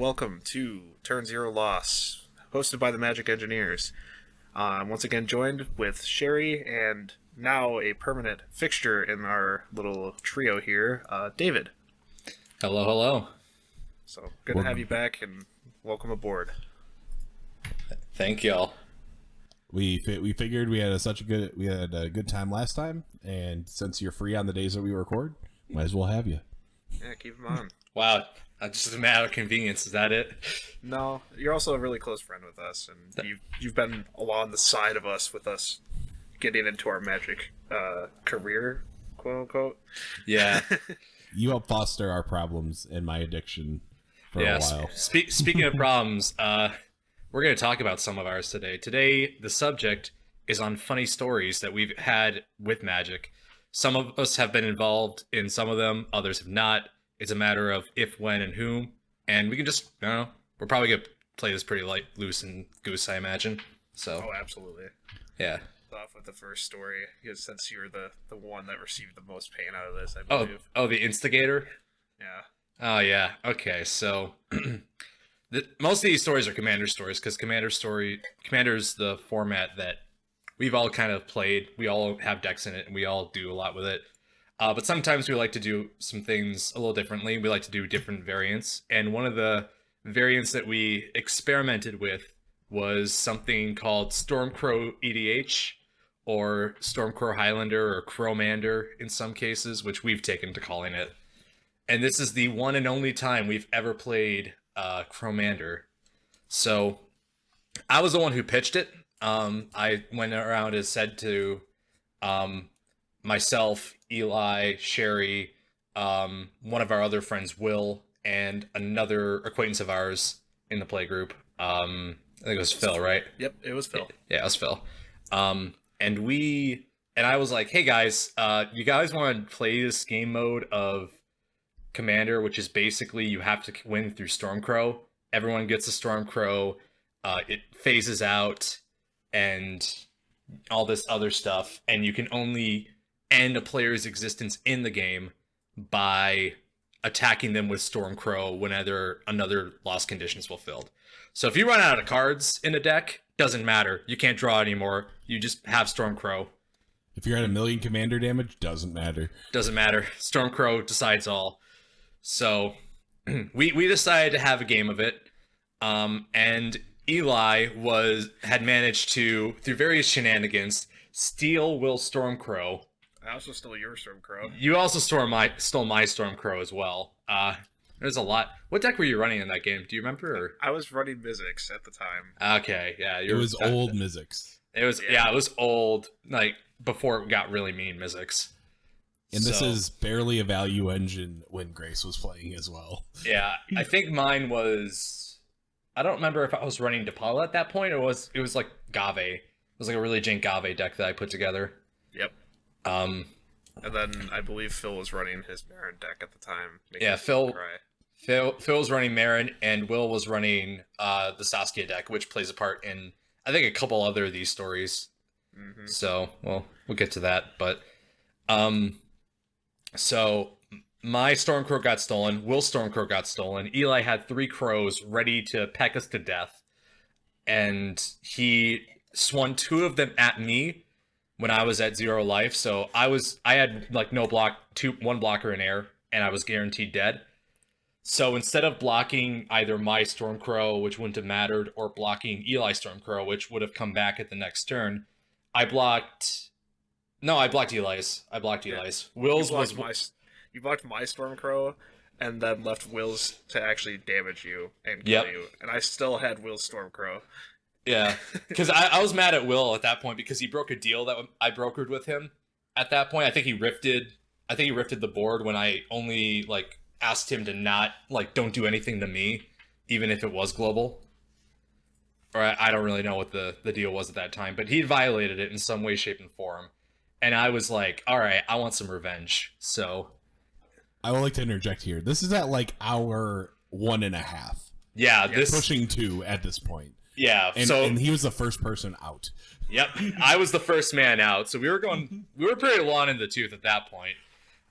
welcome to Turn Zero Loss, hosted by the Magic Engineers. I'm once again joined with Sherry and now a permanent fixture in our little trio here, David. Hello, hello. So good to have you back and welcome aboard. Thank y'all. We figured we had a good time last time, and since you're free on the days that we record, might as well have you. Yeah, keep them on. Wow, just a matter of convenience. Is that it? No, you're also a really close friend with us, and you've been along the side of us with us getting into our Magic career, quote unquote. Yeah. You help foster our problems and my addiction for a while. Speaking of problems, we're going to talk about some of ours today. Today, the subject is on funny stories that we've had with Magic. Some of us have been involved in some of them, others have not. It's a matter of if, when, and whom. And we can just, I don't know, we're probably going to play this pretty light, loose, and goose, I imagine. So. Oh, absolutely. Yeah. Off with the first story, because since you're the one that received the most pain out of this, I believe. Oh, the instigator? Yeah. Oh, yeah. Okay, so most of these stories are Commander stories, because Commander's the format that we've all kind of played. We all have decks in it, and we all do a lot with it. But sometimes we like to do some things a little differently. We like to do different variants, and one of the variants that we experimented with was something called Stormcrow EDH, or Stormcrow Highlander, or Crowmander in some cases, which we've taken to calling it. And this is the one and only time we've ever played Crowmander. So I was the one who pitched it. I went around and said to myself, Eli, Sherry, one of our other friends, Will, and another acquaintance of ours in the play group. I think it was Phil, right? Yep, it was Phil. Yeah, it was Phil. And I was like, hey guys, you guys want to play this game mode of Commander, which is basically you have to win through Stormcrow. Everyone gets a Stormcrow, it phases out, and all this other stuff, and you can only end a player's existence in the game by attacking them with Stormcrow whenever another lost condition is fulfilled. So if you run out of cards in a deck, doesn't matter. You can't draw anymore. You just have Stormcrow. If you're at 1,000,000 commander damage, doesn't matter. Doesn't matter. Stormcrow decides all. So we decided to have a game of it. And Eli had managed to, through various shenanigans, steal Will's Stormcrow. I also stole your Stormcrow. You also stole my Stormcrow as well. There's a lot. What deck were you running in that game? Do you remember? Or? I was running Mizzix at the time. Okay, yeah. It was old Mizzix. It was, yeah, it was old, like, before it got really mean Mizzix. And this is barely a value engine when Grace was playing as well. Yeah, I think mine was... I don't remember if I was running DePaula at that point, or it was like Gave. It was like a really jank Gave deck that I put together. Yep. And then I believe Phil was running his Marin deck at the time. Yeah, Phil was running Marin, and Will was running the Saskia deck, which plays a part in, I think, a couple other of these stories. Mm-hmm. So, well, we'll get to that. But, so my Stormcrow got stolen. Will's Stormcrow got stolen. Eli had 3 crows ready to peck us to death, and he swung 2 of them at me when I was at 0 life. So I had like no block, 1 blocker in air, and I was guaranteed dead. So instead of blocking either my Stormcrow, which wouldn't have mattered, or blocking Eli's Stormcrow, which would have come back at the next turn, I blocked Eli's. Will's you blocked my Stormcrow, and then left Will's to actually damage you and kill you. And I still had Will's Stormcrow. Yeah, because I was mad at Will at that point because he broke a deal that I brokered with him. At that point, I think he rifted the board when I only like asked him to not don't do anything to me, even if it was global. Or I don't really know what the deal was at that time, but he violated it in some way, shape, and form. And I was like, all right, I want some revenge. So I would like to interject here. This is at like hour 1.5. Yeah, pushing 2 at this point. Yeah, and he was the first person out. Yep, I was the first man out, so we were pretty long in the tooth at that point.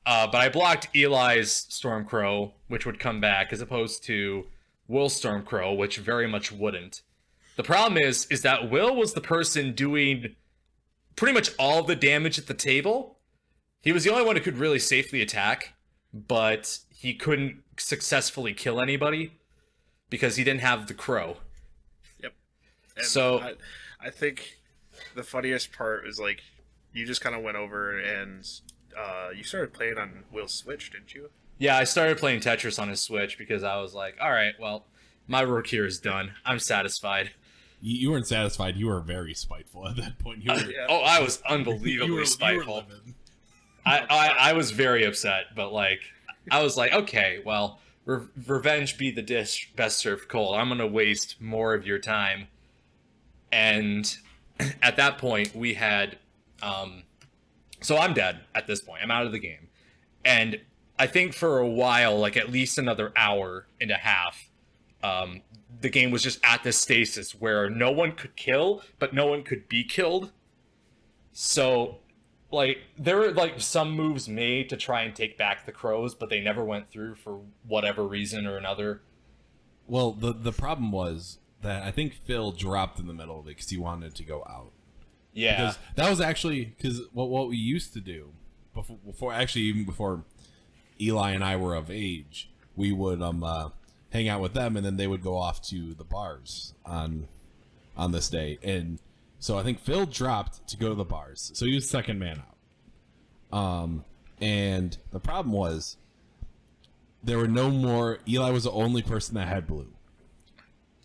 But I blocked Eli's Stormcrow, which would come back, as opposed to Will Stormcrow, which very much wouldn't. The problem is that Will was the person doing pretty much all the damage at the table. He was the only one who could really safely attack, but he couldn't successfully kill anybody because he didn't have the crow. Yep. And So I think the funniest part is like you just kind of went over and you started playing on Will's Switch, didn't you? yeah, I started playing Tetris on his Switch because I was like, all right, well, my work here is done. I'm satisfied. You weren't satisfied. You were very spiteful at that point. You were, Yeah. Oh, I was unbelievably spiteful. livid. I was very upset, but like, I was like, okay, well, revenge be the dish best served cold. I'm gonna waste more of your time. And at that point, we had, so I'm dead at this point. I'm out of the game, and I think for a while, like at least another hour and a half, the game was just at this stasis where no one could kill, but no one could be killed. So, like, there were like some moves made to try and take back the crows, but they never went through for whatever reason or another. Well, the problem was that I think Phil dropped in the middle of it because he wanted to go out. Yeah, Because that was actually because what we used to do even before Eli and I were of age, we would hang out with them, and then they would go off to the bars on this day. And so I think Phil dropped to go to the bars, so he was second man out. And the problem was there were no more. Eli was the only person that had blue.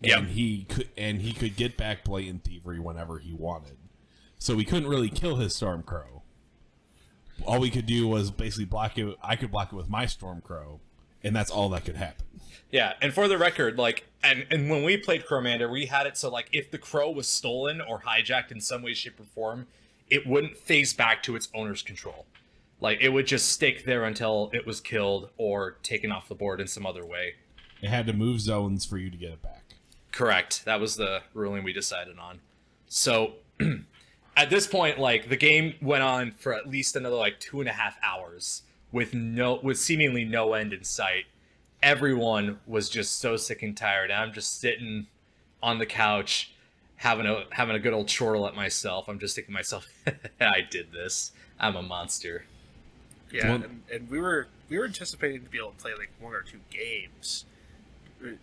Yep. And he could get back blatant thievery whenever he wanted. So we couldn't really kill his Stormcrow. All we could do was basically block it. I could block it with my Stormcrow, and that's all that could happen. yeah. And for the record, like, and when we played Crowmander, we had it so like if the crow was stolen or hijacked in some way, shape, or form, it wouldn't phase back to its owner's control. Like it would just stick there until it was killed or taken off the board in some other way. It had to move zones for you to get it back. Correct. That was the ruling we decided on. So at this point, like the game went on for at least another like 2.5 hours with seemingly no end in sight. Everyone was just so sick and tired. And I'm just sitting on the couch having a good old chortle at myself. I'm just thinking to myself, I did this. I'm a monster. Yeah, Well- and we were anticipating to be able to play like 1 or 2 games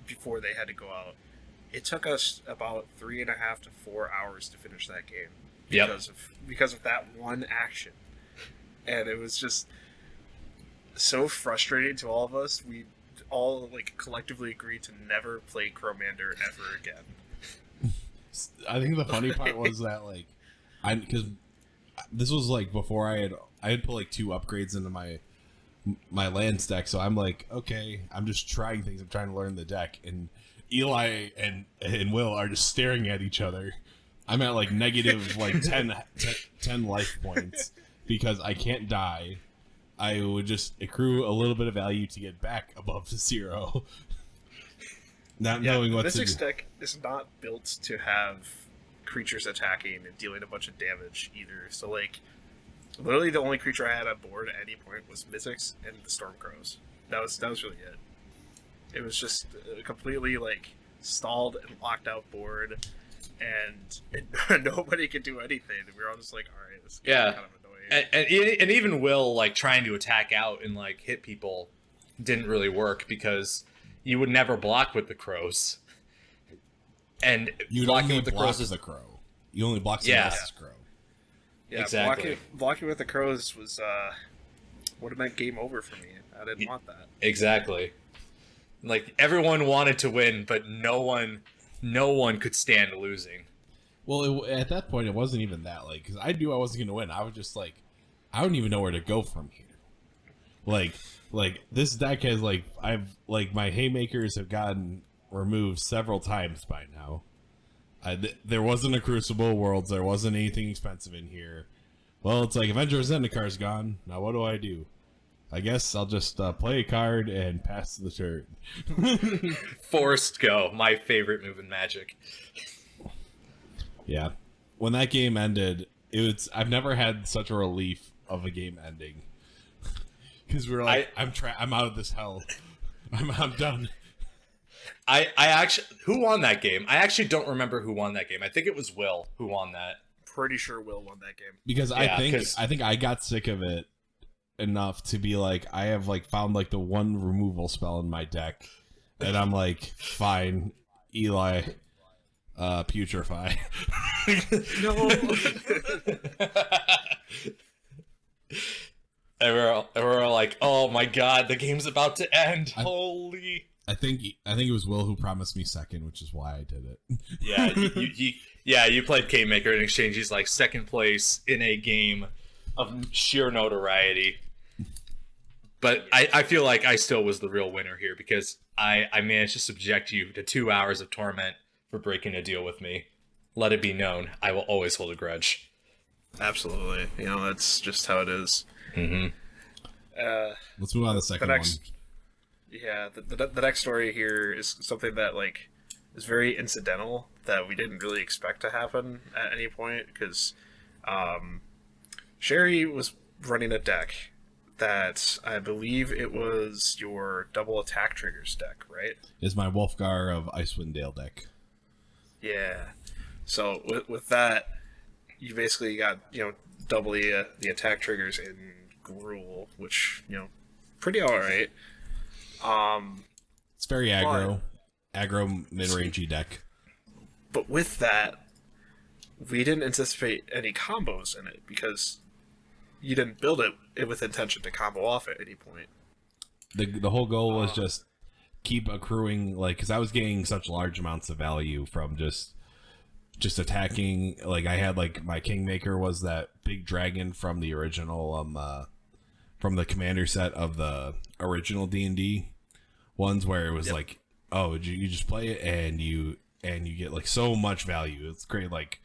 before they had to go out. It took us about 3.5 to 4 hours to finish that game Yep. because of that one action, and it was just so frustrating to all of us. We all like collectively agreed to never play Crowmander ever again. I think the funny part was that like, because this was like before I had put like 2 upgrades into my land deck, so I'm like, okay, I'm just trying things. I'm trying to learn the deck, and Eli and Will are just staring at each other. I'm at like negative like 10 life points because I can't die. I would just accrue a little bit of value to get back above 0. Not knowing what to do. This deck is not built to have creatures attacking and dealing a bunch of damage either. So like, literally the only creature I had on board at any point was Mythics and the Stormcrows. That was really it. It was just a completely like stalled and locked out board, and nobody could do anything. And we were all just like, all right, this is Yeah. kind of annoying. And even Will like trying to attack out and like hit people didn't really work because you would never block with the crows. And You blocking only with the block crows is the crow. You only block someone Yeah. else's crow. Yeah, Exactly. blocking with the crows was would have meant game over for me. I didn't want that. exactly. Like everyone wanted to win, but no one could stand losing. Well, at that point, it wasn't even that. Like, because I knew I wasn't going to win. I was just like, I don't even know where to go from here. Like this deck has my haymakers have gotten removed several times by now. There wasn't a Crucible Worlds. There wasn't anything expensive in here. Well, it's like Avenger of Zendikar gone. Now what do? I guess I'll just play a card and pass the turn. Forced go, my favorite move in Magic. Yeah. When that game ended, I've never had such a relief of a game ending. Because we were like, I'm out of this hell. I'm done. I actually, who won that game? I actually don't remember who won that game. I think it was Will who won that. Pretty sure Will won that game. Because Yeah, I think I got sick of it enough to be like, I have like found like the one removal spell in my deck, and I'm like, fine, Eli, putrefy. No. And we're all like, oh my god, the game's about to end. Holy. I think it was Will who promised me second, which is why I did it. Yeah, you played Game Maker in exchange. He's like second place in a game of sheer notoriety. But I feel like I still was the real winner here because I managed to subject you to 2 hours of torment for breaking a deal with me. Let it be known, I will always hold a grudge. Absolutely. You know, that's just how it is. Mm-hmm. Let's move on to the second one. Yeah, the next story here is something that like is very incidental that we didn't really expect to happen at any point because Sherry was running a deck that I believe it was your double attack triggers deck, right? Is my Wolfgar of Icewind Dale deck. Yeah. So with that, you basically got, you know, double the attack triggers in Gruul, which, you know, pretty alright. It's very aggro mid-rangey deck. But with that, we didn't anticipate any combos in it because you didn't build it with intention to combo off at any point. The whole goal was just keep accruing, like, because I was getting such large amounts of value from just attacking. Like, I had, like, my Kingmaker was that big dragon from the original, from the commander set of the original D&D ones, where it was like, oh, you just play it and you get like so much value. It's great, like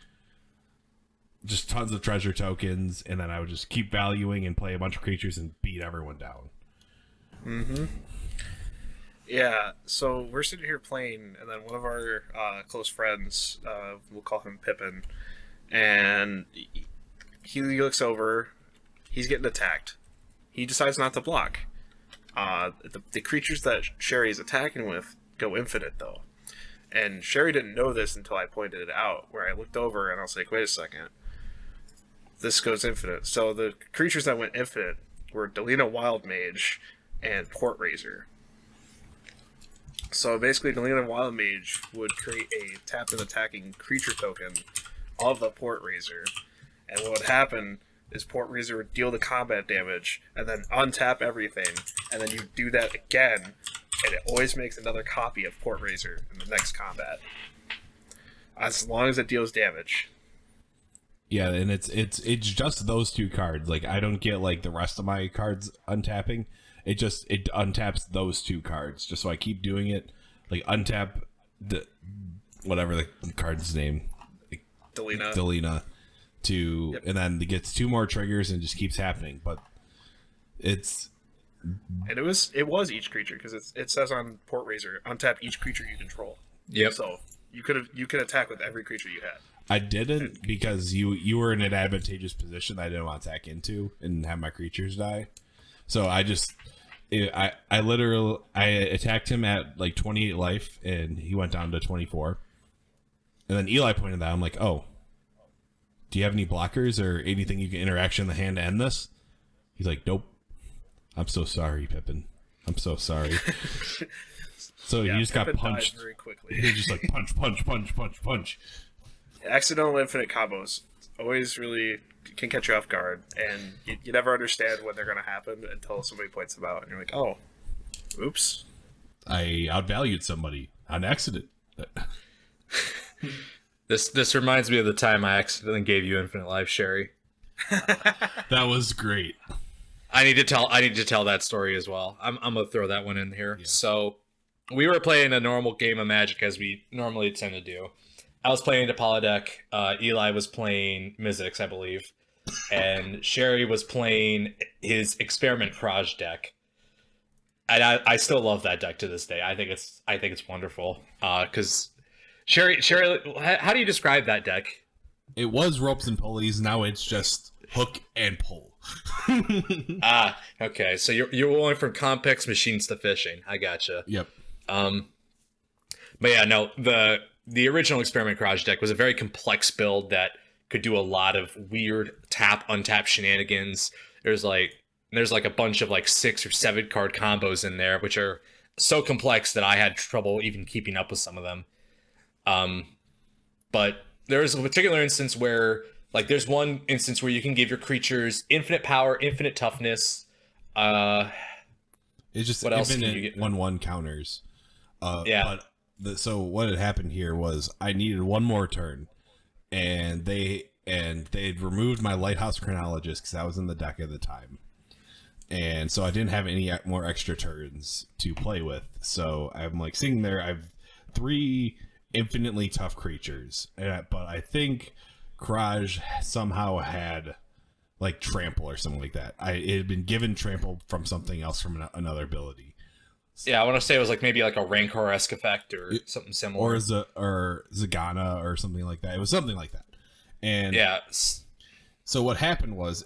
just tons of treasure tokens, and then I would just keep valuing and play a bunch of creatures and beat everyone down. Mm-hmm. Yeah, so we're sitting here playing, and then one of our close friends, we'll call him Pippin, and he looks over, he's getting attacked. He decides not to block. The creatures that Sherry is attacking with go infinite, though. And Sherry didn't know this until I pointed it out, where I looked over and I was like, wait a second. This goes infinite. So the creatures that went infinite were Delina Wildmage and Portraiser. So basically, Delina Wildmage would create a tapped and attacking creature token of the Portraiser. And what would happen is Portraiser would deal the combat damage and then untap everything, and then you do that again, and it always makes another copy of Portraiser in the next combat. As long as it deals damage. Yeah, and it's just those two cards. Like, I don't get like the rest of my cards untapping. It untaps those two cards. Just so I keep doing it. Like, untap the whatever the card's name. Like, Delina. Yep. And then it gets two more triggers and just keeps happening. But and it was each creature, because it says on Portraiser, untap each creature you control. Yep. So you could attack with every creature you had. I didn't, because you were in an advantageous position that I didn't want to attack into and have my creatures die. So I attacked him at like 28 life, and he went down to 24. And then Eli pointed that. I'm like, oh, do you have any blockers or anything you can interaction in the hand to end this? He's like, nope. I'm so sorry, Pippin. I'm so sorry. So yeah, he just Pippin got punched very quickly. He just like punch. Accidental infinite combos always really can catch you off guard, and you never understand when they're going to happen until somebody points them out, and you're like, oh, oops. I outvalued somebody on accident. This reminds me of the time I accidentally gave you infinite life, Sherry. That was great. I need to tell that story as well. I'm gonna throw that one in here. Yeah. So we were playing a normal game of Magic, as we normally tend to do. I was playing Depala deck. Eli was playing Mizzix, I believe, and Sherry was playing his Experiment Proj deck. And I still love that deck to this day. I think it's wonderful. Because Sherry, how do you describe that deck? It was ropes and pulleys. Now it's just hook and pull. Okay. So you're going from complex machines to fishing. I gotcha. Yep. But yeah, no, the original Experiment Garage deck was a very complex build that could do a lot of weird tap untap shenanigans. There's like a bunch of like 6 or 7 card combos in there, which are so complex that I had trouble even keeping up with some of them. But there's a particular instance where, like, there's one instance where you can give your creatures infinite power, infinite toughness. It's just What else can you infinite get? 1/1 counters. Yeah. But so what had happened here was I needed one more turn, and they'd removed my Lighthouse Chronologist because I was in the deck at the time, and so I didn't have any more extra turns to play with. So I'm like sitting there. I've 3 infinitely tough creatures, but I think Kraj somehow had like trample or something like that. It had been given trample from something else from another ability. Yeah, I want to say it was like maybe like a Rancor-esque effect or something similar. Or Zagana or something like that. It was something like that. And Yeah. so what happened was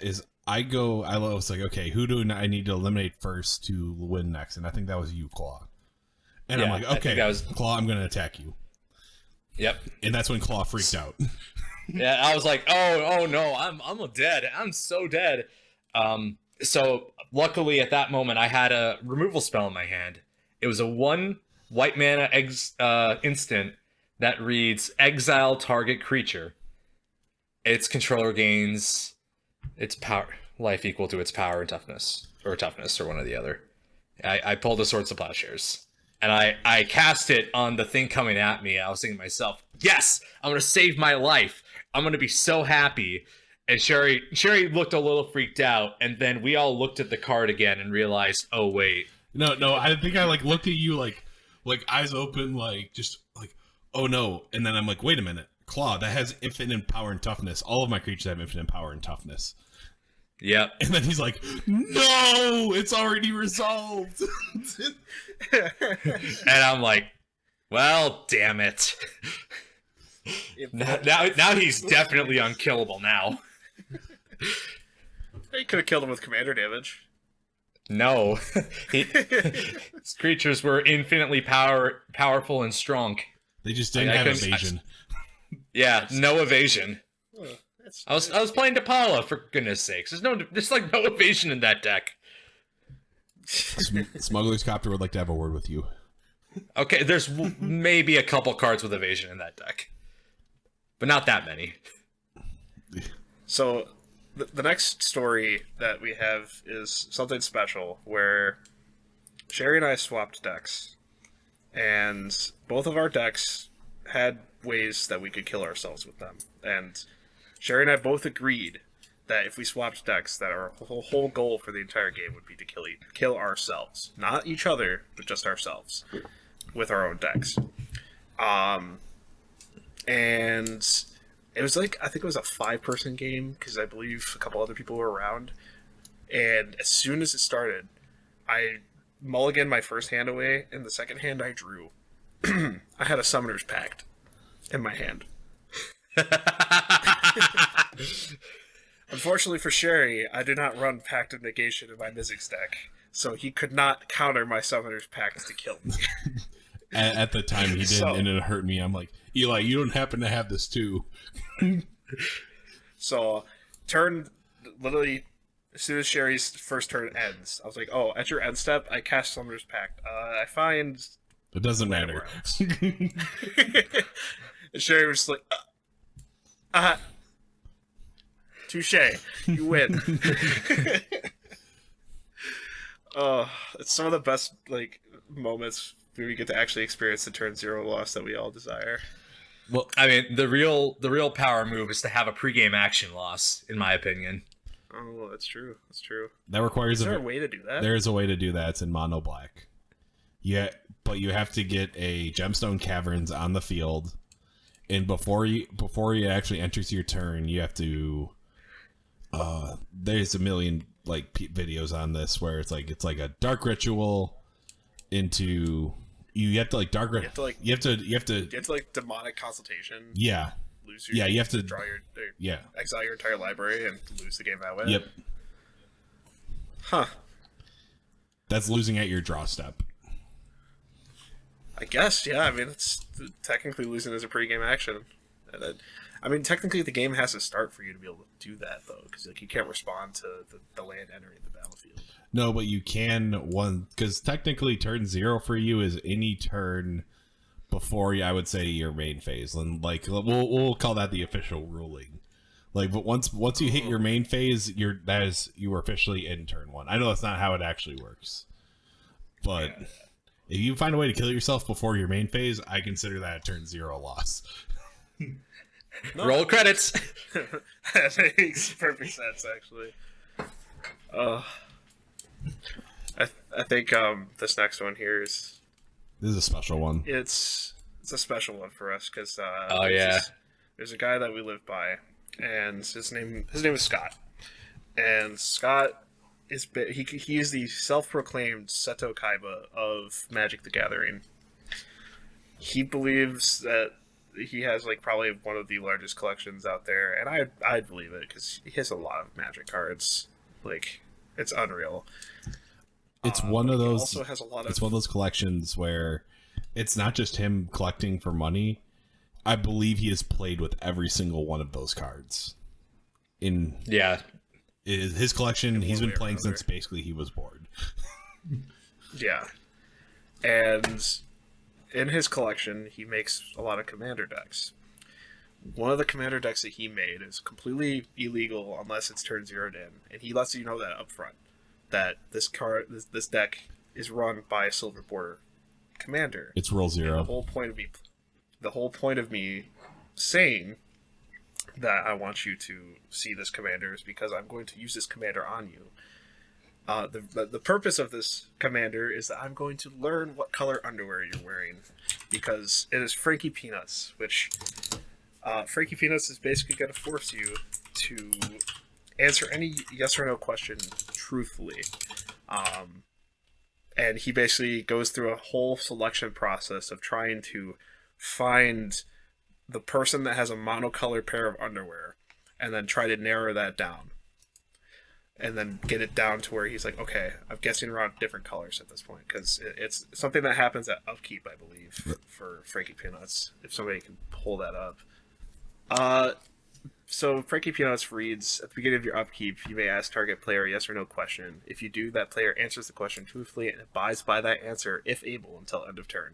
I was like, okay, who do I need to eliminate first to win next? And I think that was you, Claw. And I'm Yeah, like, I think okay, that was- Claw, I'm going to attack you. Yep. And that's when Claw freaked out. Yeah, I was like, oh no, I'm dead. I'm so dead. So luckily at that moment I had a removal spell in my hand. It was a 1 white mana instant that reads exile target creature. Its controller gains its power life equal to its power and toughness or one or the other. I pulled the Swords of Plowshares. And I cast it on the thing coming at me. I was thinking to myself, yes, I'm going to save my life. I'm going to be so happy. And Sherry looked a little freaked out. And then we all looked at the card again and realized, oh, wait. No, I think I like looked at you like eyes open, like just like, oh no. And then I'm like, wait a minute. Claw, that has infinite power and toughness. All of my creatures have infinite power and toughness. Yep. And then he's like, no, it's already resolved. And I'm like, well, damn it. Now he's definitely unkillable now. You could have killed him with commander damage. No. His creatures were infinitely powerful and strong. They just didn't I have couldn't- evasion. Yeah, no evasion. That's, I was playing Depala, for goodness sakes. There's like no evasion in that deck. Smuggler's Copter would like to have a word with you. Okay, there's maybe a couple cards with evasion in that deck, but not that many. So the next story that we have is something special where Sherry and I swapped decks, and both of our decks had ways that we could kill ourselves with them. And Sherry and I both agreed that if we swapped decks, that our whole goal for the entire game would be to kill ourselves, not each other, but just ourselves with our own decks. And it was like, I think it was a 5-person game because I believe a couple other people were around. And as soon as it started, I mulliganed my first hand away, and the second hand I drew. I had a Summoner's Pact in my hand. Unfortunately for Sherry, I do not run Pact of Negation in my Mizzix deck, so he could not counter my Summoner's Pact to kill me. At the time he did, So- and it hurt me. I'm like, Eli, you don't happen to have this too. So, literally, as soon as Sherry's first turn ends, I was like, oh, at your end step, I cast Summoner's Pact. I find... It doesn't matter. And Sherry was just like, touche, you win. Oh, it's some of the best like moments where we get to actually experience the turn 0 loss that we all desire. Well, I mean, the real power move is to have a pregame action loss, in my opinion. Oh, that's true. That's true. that requires Is there a way to do that? There is a way to do that. It's in mono black. Yeah, but you have to get a Gemstone Caverns on the field, and before you actually enters your turn, you have to. There's a million like videos on this where it's like a dark ritual into you have to like dark You have to like you have to you have to like demonic consultation. yeah Lose your, yeah you have to draw your yeah exile your entire library and lose the game that way. yep Huh. that's losing at your draw step. I guess, yeah. I mean, it's technically losing is a pre-game action. I mean, technically the game has to start for you to be able to do that, though, because like you can't respond to the land entering the battlefield. No, but you can one because technically turn 0 for you is any turn before I would say your main phase, and like we'll call that the official ruling. Like, but once you hit your main phase, you are officially in turn 1. I know that's not how it actually works, but if you find a way to kill yourself before your main phase, I consider that a turn 0 loss. No. Roll credits. That makes perfect sense, actually. I think this next one here is a special one. It's a special one for us because there's a guy that we live by, and his name is Scott, and Scott is he is the self-proclaimed Seto Kaiba of Magic the Gathering. He believes that he has like probably one of the largest collections out there, and I'd believe it because he has a lot of Magic cards. Like, it's unreal. It's one of those. Also has a lot of. It's one of those collections where it's not just him collecting for money. I believe he has played with every single one of those cards. His collection. He's been playing since basically he was born. Yeah, and in his collection, he makes a lot of commander decks. One of the commander decks that he made is completely illegal unless it's turn 0'd in, and he lets you know that up front. That this deck is run by a silver border commander. It's roll 0. And the whole point of me saying that I want you to see this commander is because I'm going to use this commander on you. The purpose of this commander is that I'm going to learn what color underwear you're wearing, because it is Frankie Peanuts, which Frankie Peanuts is basically going to force you to answer any yes or no question truthfully. And he basically goes through a whole selection process of trying to find the person that has a monocolored pair of underwear and then try to narrow that down. And then get it down to where he's like, okay, I'm guessing around different colors at this point, because it's something that happens at upkeep, I believe, for Frankie Peanuts, if somebody can pull that up. So Frankie Peanuts reads, at the beginning of your upkeep, you may ask target player a yes or no question. If you do, that player answers the question truthfully and abides by that answer, if able, until end of turn.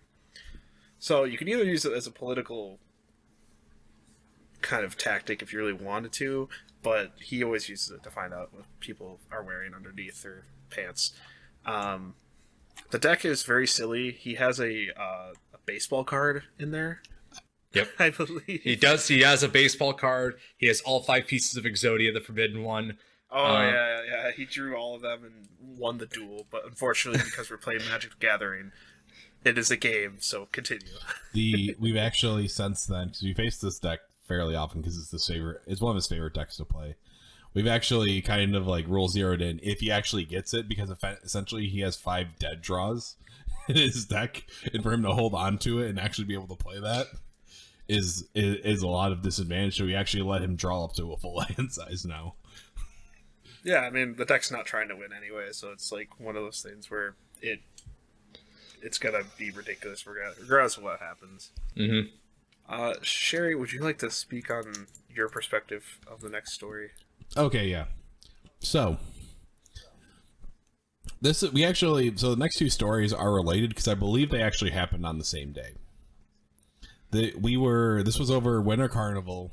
So you can either use it as a political kind of tactic if you really wanted to, but he always uses it to find out what people are wearing underneath their pants. The deck is very silly. He has a baseball card in there. Yep. I believe. He does. He has a baseball card. He has all 5 pieces of Exodia, the Forbidden One. Oh, yeah. He drew all of them and won the duel, but unfortunately, because we're playing Magic the Gathering, it is a game, so continue. We've actually, since then, because we face this deck fairly often because it's one of his favorite decks to play. We've actually kind of like roll 0'd in if he actually gets it, because essentially he has 5 dead draws in his deck, and for him to hold on to it and actually be able to play that is a lot of disadvantage. So we actually let him draw up to a full hand size now. Yeah, I mean, the deck's not trying to win anyway, so it's like one of those things where it's gonna be ridiculous regardless of what happens. Mm-hmm. Sherry, would you like to speak on your perspective of the next story? Okay, yeah. So the next 2 stories are related because I believe they actually happened on the same day. This was over Winter Carnival,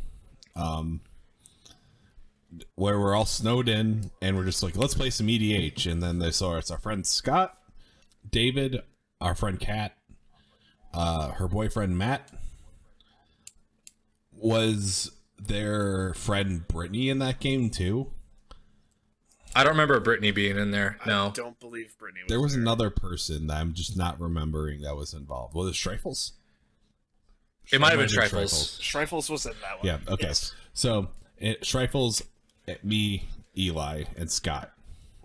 where we're all snowed in and we're just like, let's play some EDH, and then it's our friend Scott, David, our friend Kat, her boyfriend Matt. Was their friend Brittany in that game too? I don't remember Brittany being in there. No, I don't believe Brittany was there. Was another person that I'm just not remembering that was involved. Was it Strifles? It might have been Strifles. Strifles was in that one. Yeah, okay. Yes. So, Strifles, me, Eli, and Scott.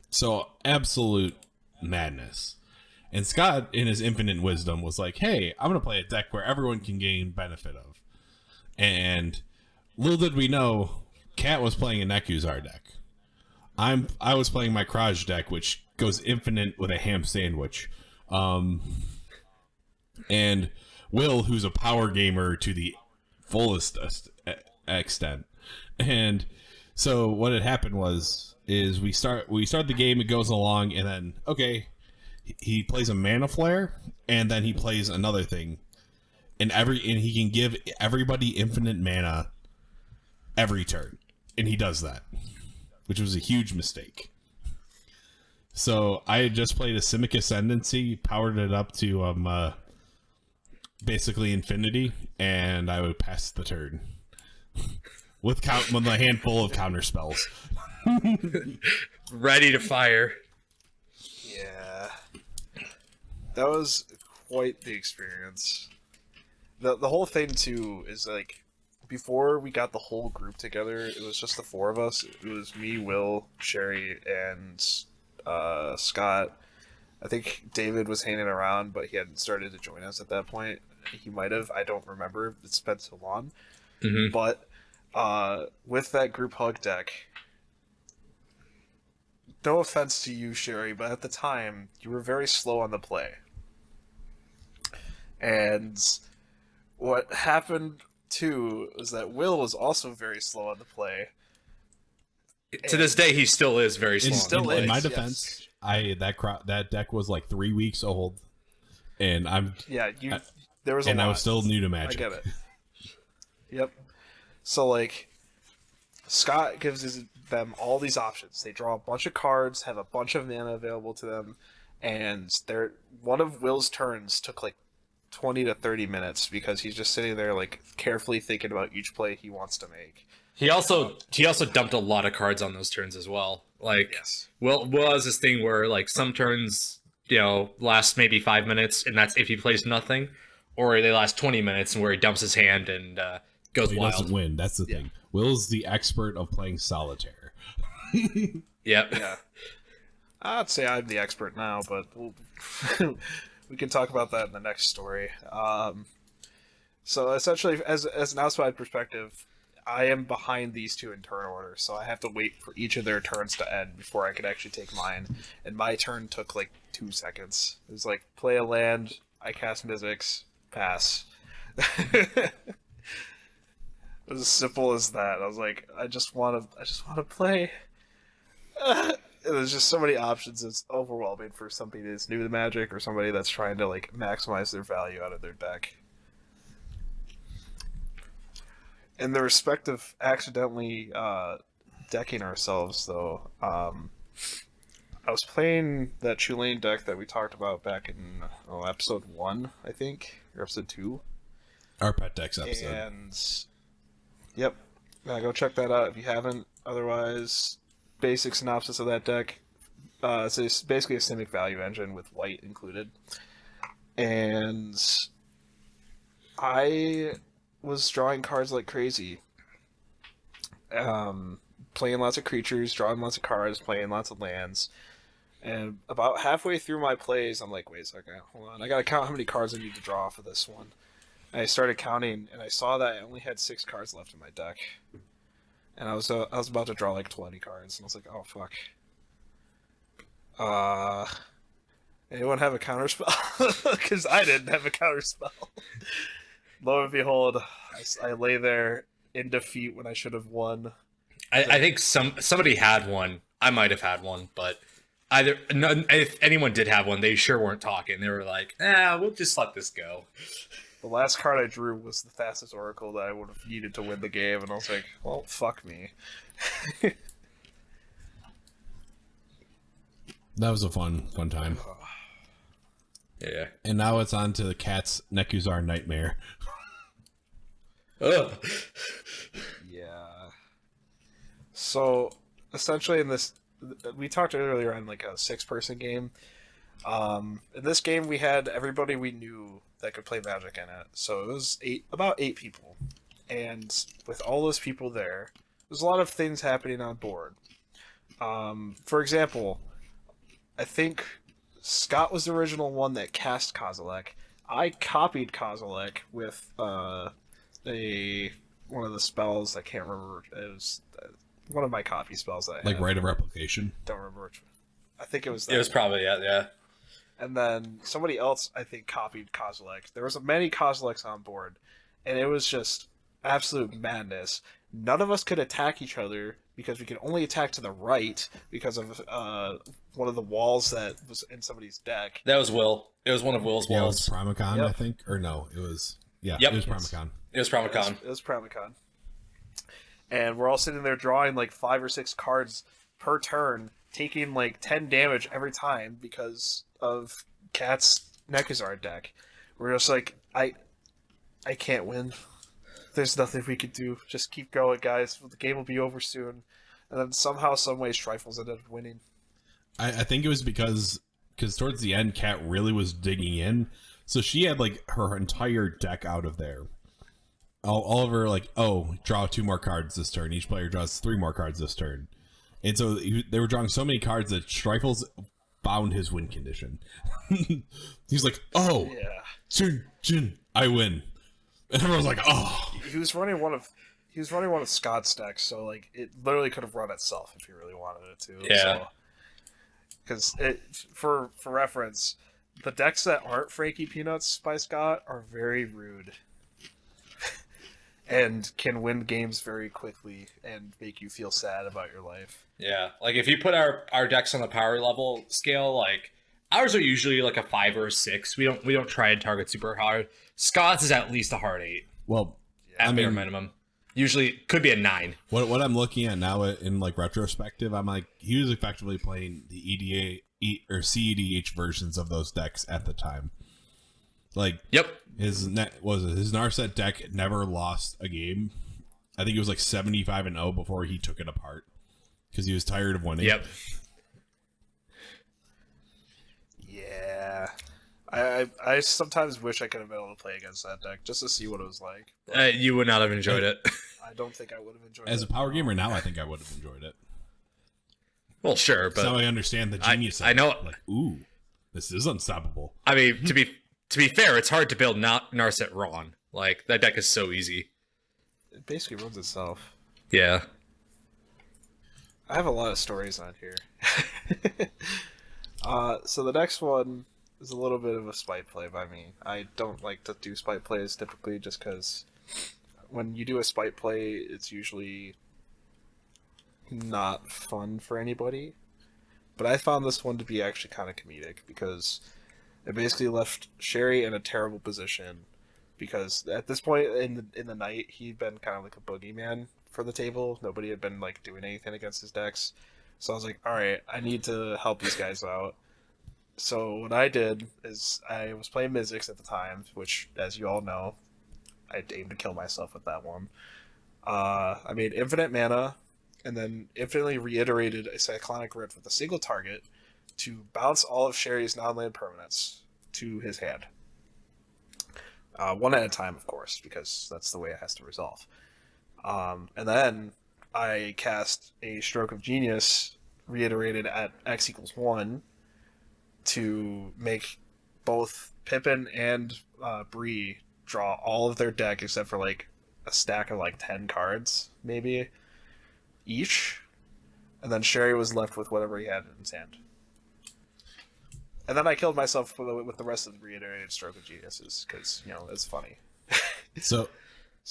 So, absolute madness. And Scott, in his infinite wisdom, was like, hey, I'm going to play a deck where everyone can gain benefit of. And little did we know, Kat was playing a Nekuzar deck. I was playing my Kraj deck, which goes infinite with a ham sandwich. and Will, who's a power gamer to the fullest extent. And so what had happened is we start the game, it goes along, and then he plays a mana flare, and then he plays another thing, and he can give everybody infinite mana every turn, and he does that, which was a huge mistake. So I had just played a Simic Ascendancy, powered it up to basically infinity, and I would pass the turn with a handful of counter spells. Ready to fire. Yeah, that was quite the experience. The whole thing too is like, before we got the whole group together, it was just the four of us. It was me, Will, Sherry, and Scott. I think David was hanging around, but he hadn't started to join us at that point. He might have. I don't remember. It's been so long. Mm-hmm. But with that group hug deck, no offense to you, Sherry, but at the time, you were very slow on the play. And what happened, too, was that Will was also very slow on the play. To this day, he still is very slow. In my defense, yes. That deck was like 3 weeks old, and there was a lot. I was still new to Magic. I get it. Yep. So like, Scott gives them all these options. They draw a bunch of cards, have a bunch of mana available to them, and one of Will's turns took like 20 to 30 minutes because he's just sitting there like carefully thinking about each play he wants to make. He also dumped a lot of cards on those turns as well. Like, yes. Will has this thing where like some turns, last maybe 5 minutes, and that's if he plays nothing, or they last 20 minutes, and where he dumps his hand and goes he wild. Doesn't win. That's the thing. Will's the expert of playing solitaire. Yep. Yeah. I'd say I'm the expert now, but we can talk about that in the next story. So essentially, as an outside perspective, I am behind these two in turn order, so I have to wait for each of their turns to end before I could actually take mine. And my turn took like 2 seconds. It was like, play a land, I cast Mizzix, pass. It was as simple as that. I was like, I just want to play. There's just so many options. It's overwhelming for somebody that's new to Magic or somebody that's trying to like maximize their value out of their deck. In the respect of accidentally decking ourselves, though, I was playing that Tulane deck that we talked about back in episode 1, I think, or episode 2. Our Pet Decks episode. And yep, go check that out if you haven't. Otherwise, basic synopsis of that deck. It's basically a Simic value engine with white included. And I was drawing cards like crazy. Playing lots of creatures, drawing lots of cards, playing lots of lands. And about halfway through my plays, I'm like, wait a second, hold on. I gotta count how many cards I need to draw for this one. And I started counting, and I saw that I only had 6 cards left in my deck. And I was about to draw like 20 cards, and I was like, oh fuck. Anyone have a counter spell? Because I didn't have a counter spell. Lo and behold, I lay there in defeat when I should have won. I think somebody had one. I might have had one, but if anyone did have one, they sure weren't talking. They were like, we'll just let this go. The last card I drew was the fastest Oracle that I would have needed to win the game, and I was like, well, fuck me. That was a fun time. Yeah. And now it's on to the Cat's Nekuzar Nightmare. Ugh. Yeah. So, essentially in this, we talked earlier on like a 6-person game. In this game we had everybody we knew that could play Magic in it. So it was about 8 people. And with all those people there, there's a lot of things happening on board. For example, I think Scott was the original one that cast Kozilek. I copied Kozilek with one of the spells. I can't remember. It was one of my copy spells that I like had. Rite of Replication. Don't remember which one. I think it was that. It was probably, yeah. and then somebody else I think copied Kozilek. There was many Kozileks on board, and it was just absolute madness. None of us could attack each other because we could only attack to the right because of one of the walls that was in somebody's deck. That was Will. It was one of Will's Yeah, it walls. was Primacon, Yep. I think, or no, it was Yep. it was Primacon. It was Primacon. It was Primacon. And we're all sitting there drawing like 5 or 6 cards per turn, taking like 10 damage every time because of Cat's Nekazar deck. We're just like, I can't win. There's nothing we could do. Just keep going, guys. The game will be over soon. And then somehow, some way, Strifles ended up winning. I think it was because towards the end, Kat really was digging in, so she had like her entire deck out of there. All of her like, oh, draw 2 more cards this turn. Each player draws 3 more cards this turn, and so they were drawing so many cards that Strifles found his win condition. He's like, oh, Yeah. Jin, I win, and everyone's like, oh. He was running one of Scott's decks, so like it literally could have run itself if he really wanted it to. Yeah. Because for reference, the decks that aren't Frankie Peanuts by Scott are very rude. And can win games very quickly and make you feel sad about your life. Yeah, like if you put our decks on the power level scale, like ours are usually like a 5 or a 6. We don't try and target super hard. Scott's is at least a hard 8 Well, at bare minimum. Usually could be a 9. What I'm looking at now in like retrospective, I'm like, he was effectively playing the or CEDH versions of those decks at the time. Like, Yep. his Narset deck never lost a game. I think it was like 75-0 before he took it apart because he was tired of winning. Yep. Yeah. I sometimes wish I could have been able to play against that deck just to see what it was like. You would not have enjoyed it. I don't think I would have enjoyed it. As a power gamer now, I think I would have enjoyed it. Well, sure, but So now I understand the genius of I know. it. Like, ooh, this is unstoppable. I mean, to be fair, it's hard to build Narset Ron. Like that deck is so easy. It basically runs itself. Yeah. I have a lot of stories on here. So the next one is a little bit of a spite play by me. I don't like to do spite plays typically just because when you do a spite play, it's usually not fun for anybody. But I found this one to be actually kind of comedic because it basically left Sherry in a terrible position because at this point in the night, he'd been kind of like a boogeyman for the table. Nobody had been like doing anything against his decks. So I was like, all right, I need to help these guys out. So what I did is I was playing Mizzix at the time, which, as you all know, I aimed to kill myself with that one. I made infinite mana, and then infinitely reiterated a Cyclonic Rift with a single target to bounce all of Sherry's non-land permanents to his hand. One at a time, of course, because that's the way it has to resolve. And then I cast a Stroke of Genius, reiterated at X = 1, to make both Pippin and Bree draw all of their deck except for like a stack of like 10 cards, maybe, each. And then Sherry was left with whatever he had in his hand. And then I killed myself with the rest of the reiterated Stroke of Geniuses because, it's funny. So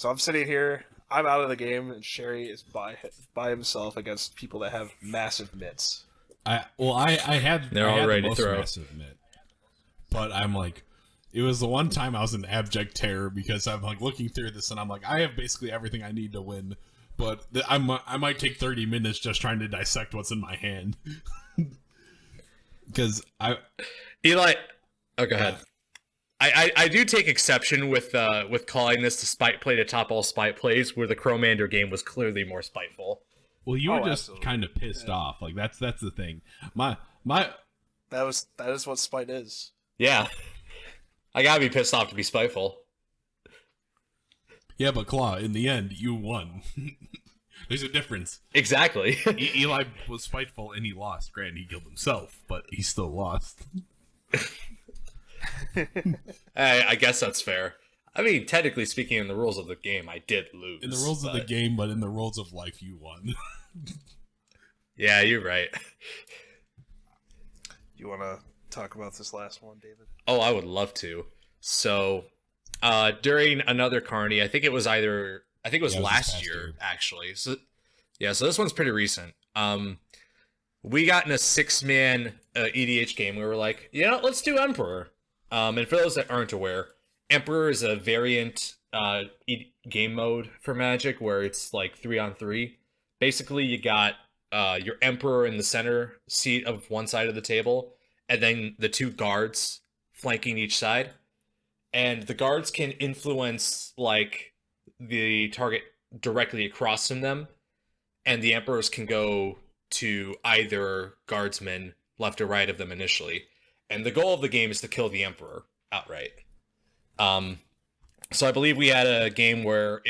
I'm sitting here, I'm out of the game, and Sherry is by himself against people that have massive mitts. I had They're I all had ready the to most throw. massive mitt, but I'm like, it was the one time I was in abject terror because I'm like looking through this and I'm like, I have basically everything I need to win, but I might take 30 minutes just trying to dissect what's in my hand because Eli, oh, go ahead. I do take exception with calling this the spite play to top all spite plays, where the Chromander game was clearly more spiteful. Well, you were just absolutely. kind of pissed off. Like that's the thing. My That is what spite is. Yeah, I gotta be pissed off to be spiteful. yeah, but Claw, in the end, you won. There's a difference. Exactly. Eli was spiteful and he lost. Granted, he killed himself, but he still lost. I guess that's fair. I mean, technically speaking, in the rules of the game, I did lose. In the rules of the game, but in the rules of life, you won. Yeah, you're right. You want to talk about this last one, David. Oh, I would love to. So, during another carny, I think it was Yeah, it was this last past year, year. actually. So, yeah, so this one's pretty recent. We got in a 6-man EDH game. We were like, let's do Emperor. And for those that aren't aware, Emperor is a variant game mode for Magic where it's like 3-on-3. Basically, you got your Emperor in the center seat of one side of the table, and then the 2 guards flanking each side. And the guards can influence like the target directly across from them, and the Emperors can go to either guardsman left or right of them initially. And the goal of the game is to kill the Emperor outright. So I believe we had a game where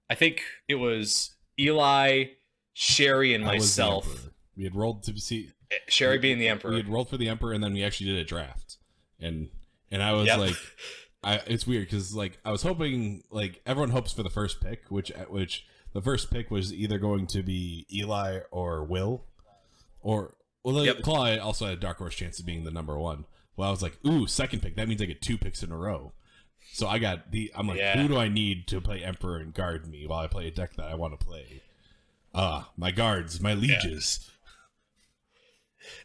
I think it was Eli, Sherry, and I was the myself. Emperor. We had rolled to see Sherry being the Emperor. We had rolled for the Emperor, and then we actually did a draft. And I was Yep. like, it's weird because like I was hoping like everyone hopes for the first pick, which the first pick was either going to be Eli or Will, or Yep. Claw also had a dark horse chance of being the number 1. Well, I was like, ooh, second pick. That means I get 2 picks in a row. So I'm like, Yeah. who do I need to play Emperor and guard me while I play a deck that I want to play? My guards, my lieges.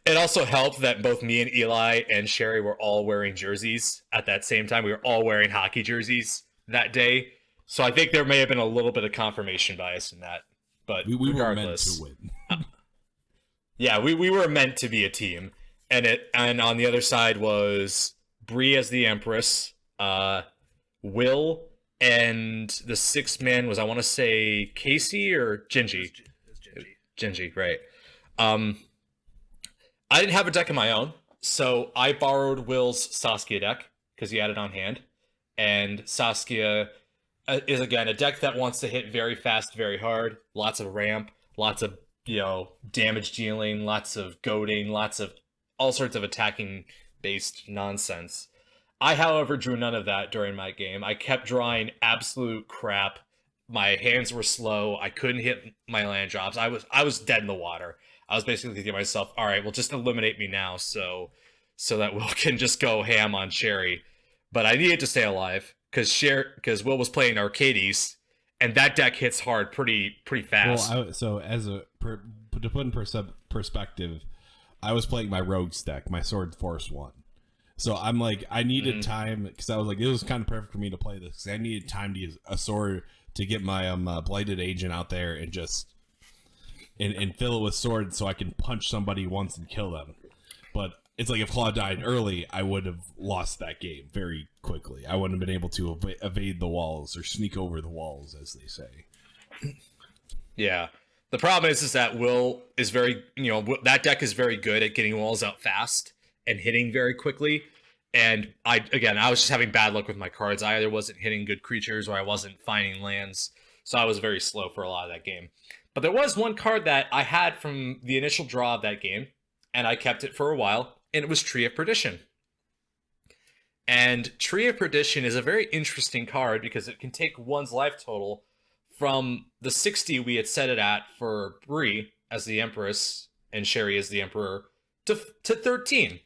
It also helped that both me and Eli and Sherry were all wearing jerseys at that same time. We were all wearing hockey jerseys that day. So I think there may have been a little bit of confirmation bias in that. But We were meant regardless, to win. yeah, we were meant to be a team. And on the other side was Bree as the Empress, Will, and the 6-man was, I want to say, Casey or Gingy. It's Gingy. Gingy, right. I didn't have a deck of my own, so I borrowed Will's Saskia deck because he had it on hand. And Saskia is, again, a deck that wants to hit very fast, very hard. Lots of ramp, lots of, damage dealing, lots of goading, lots of all sorts of attacking-based nonsense. I, however, drew none of that during my game. I kept drawing absolute crap. My hands were slow. I couldn't hit my land drops. I was dead in the water. I was basically thinking to myself, all right, well, just eliminate me now so that Will can just go ham on Sherry. But I needed to stay alive because Will was playing Arcades, and that deck hits hard pretty fast. Well, to put in perspective, I was playing my Rogues deck, my Sword Force one. So I'm like, I needed time because I was like, it was kind of perfect for me to play this because I needed time to use a sword to get my Blighted Agent out there and just and fill it with swords so I can punch somebody once and kill them. But it's like if Claw died early, I would have lost that game very quickly. I wouldn't have been able to evade the walls or sneak over the walls, as they say. Yeah. The problem is that Will is very, that deck is very good at getting walls out fast and hitting very quickly. And I was just having bad luck with my cards. I either wasn't hitting good creatures or I wasn't finding lands. So I was very slow for a lot of that game. But there was one card that I had from the initial draw of that game, and I kept it for a while, and it was Tree of Perdition. And Tree of Perdition is a very interesting card because it can take one's life total from the 60 we had set it at for Bree as the Empress and Sherry as the Emperor to 13.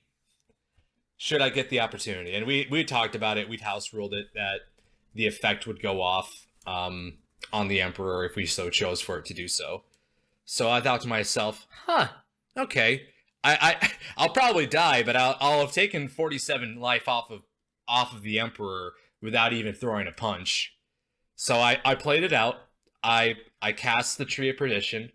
Should I get the opportunity? And we talked about it. We'd house ruled it that the effect would go off on the Emperor if we so chose for it to do so. So I thought to myself, okay, I'll probably die, but I'll have taken 47 life off of the Emperor without even throwing a punch. So I played it out. I cast the Tree of Perdition.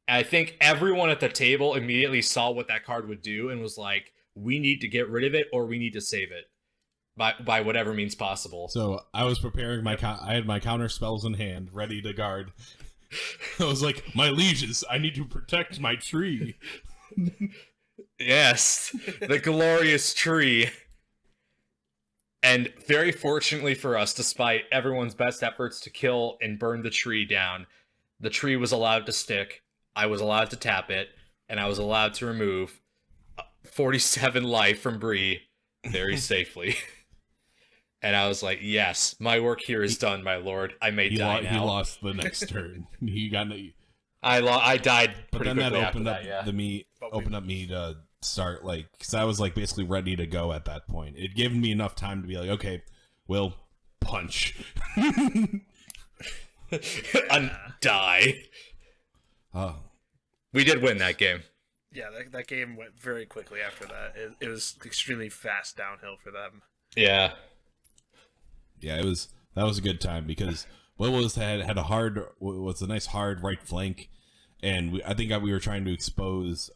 And I think everyone at the table immediately saw what that card would do and was like, we need to get rid of it or we need to save it by whatever means possible. So I was preparing I had my counter spells in hand, ready to guard. I was like, my lieges, I need to protect my tree. Yes, the glorious tree. And very fortunately for us, despite everyone's best efforts to kill and burn the tree down, the tree was allowed to stick. I was allowed to tap it, and I was allowed to remove 47 life from Bree very safely. And I was like, yes, my work here is done, my lord. I may die now. He lost the next turn. He got. I died But pretty then that quickly opened after up that, yeah. opened up me to start like because I was like basically ready to go at that point. It gave me enough time to be like, okay, Will, punch. Die. We did win that game. Yeah, that game went very quickly after that. It was extremely fast downhill for them. Yeah. Yeah, that was a good time because Will had a nice hard right flank, and I think we were trying to expose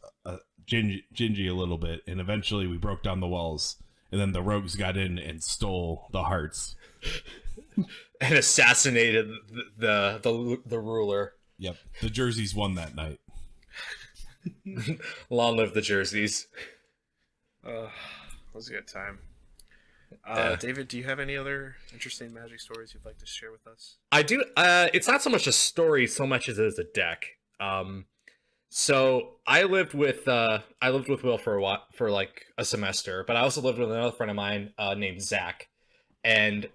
Gingy a little bit, and eventually we broke down the walls, and then the rogues got in and stole the hearts and assassinated the ruler. Yep, the jerseys won that night. Long live the jerseys. It was a good time. Yeah. David, do you have any other interesting Magic stories you'd like to share with us? I do. It's not so much a story so much as it is a deck. So I lived with Will for a while, for like a semester, but I also lived with another friend of mine named Zach, and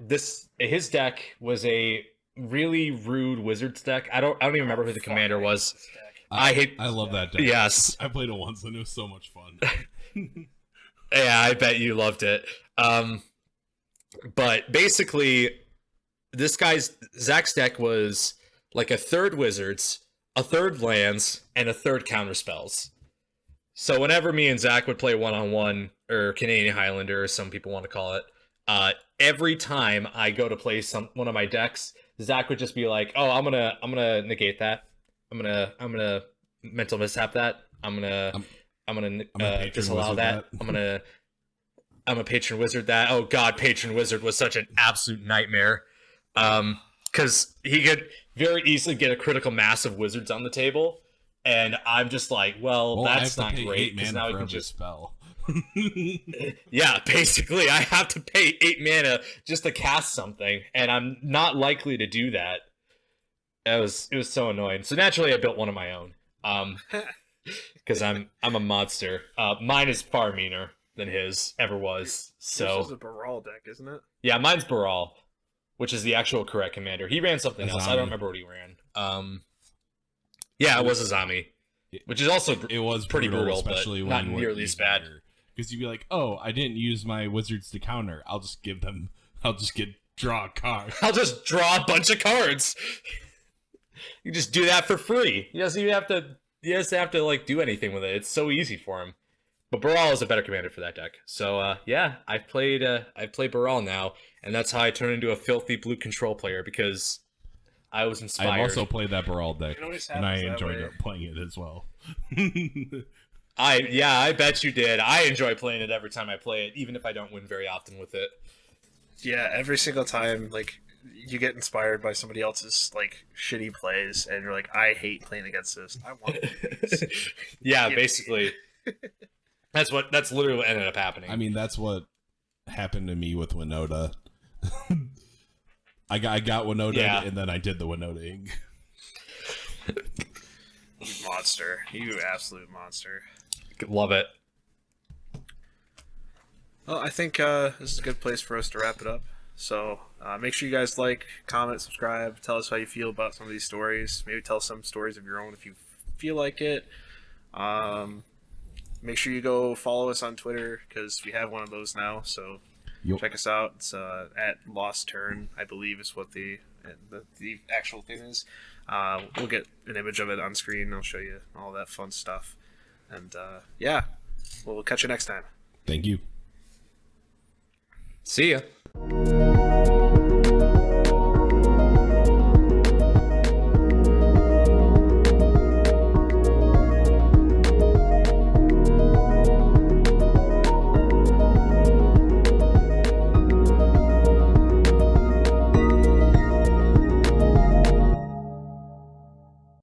his deck was a really rude Wizards deck. I don't even remember who the commander was. I love that deck. Yes, I played it once and it was so much fun. Yeah, I bet you loved it. But basically, Zach's deck was like a third Wizards, a third lands, and a third counter spells. So whenever me and Zach would play one-on-one, or Canadian Highlander, as some people want to call it, every time I go to play one of my decks, Zach would just be like, "Oh, I'm gonna negate that. I'm gonna mental mishap that. I'm gonna disallow that. I'm a patron wizard that." Oh god, patron wizard was such an absolute nightmare. Because he could very easily get a critical mass of wizards on the table, and I'm just like, well that's not great because now I can just spell. Yeah, basically, I have to pay 8 mana just to cast something, and I'm not likely to do that. It was so annoying. So naturally, I built one of my own. Because I'm a monster. Mine is far meaner than his ever was. So this is a Baral deck, isn't it? Yeah, mine's Baral, which is the actual correct commander. He ran something else. I don't remember what he ran. Yeah, it was a Zami, which is also pretty brutal, especially but not nearly as bad. Because you'd be like, "Oh, I didn't use my wizards to counter. I'll just draw a card. I'll just draw a bunch of cards." You just do that for free. He doesn't even have to like do anything with it. It's so easy for him. But Baral is a better commander for that deck. So yeah, I play Baral now, and that's how I turned into a filthy blue control player because I was inspired. I also played that Baral deck, and I enjoyed playing it as well. I bet you did. I enjoy playing it every time I play it, even if I don't win very often with it. Yeah, every single time, like, you get inspired by somebody else's like shitty plays, and you're like, I hate playing against this. I want to. Yeah, basically. That's literally what ended up happening. I mean, that's what happened to me with Winota. I got Winota, yeah. And then I did the Winota-ing. You monster. You absolute monster. Love it. Well, I think this is a good place for us to wrap it up. So make sure you guys like, comment, subscribe, tell us how you feel about some of these stories. Maybe tell some stories of your own if you feel like it. Make sure you go follow us on Twitter because we have one of those now. So check us out. It's at Lost Turn, I believe is what the actual thing is. We'll get an image of it on screen. I'll show you all that fun stuff. And yeah, we'll catch you next time. Thank you. See ya.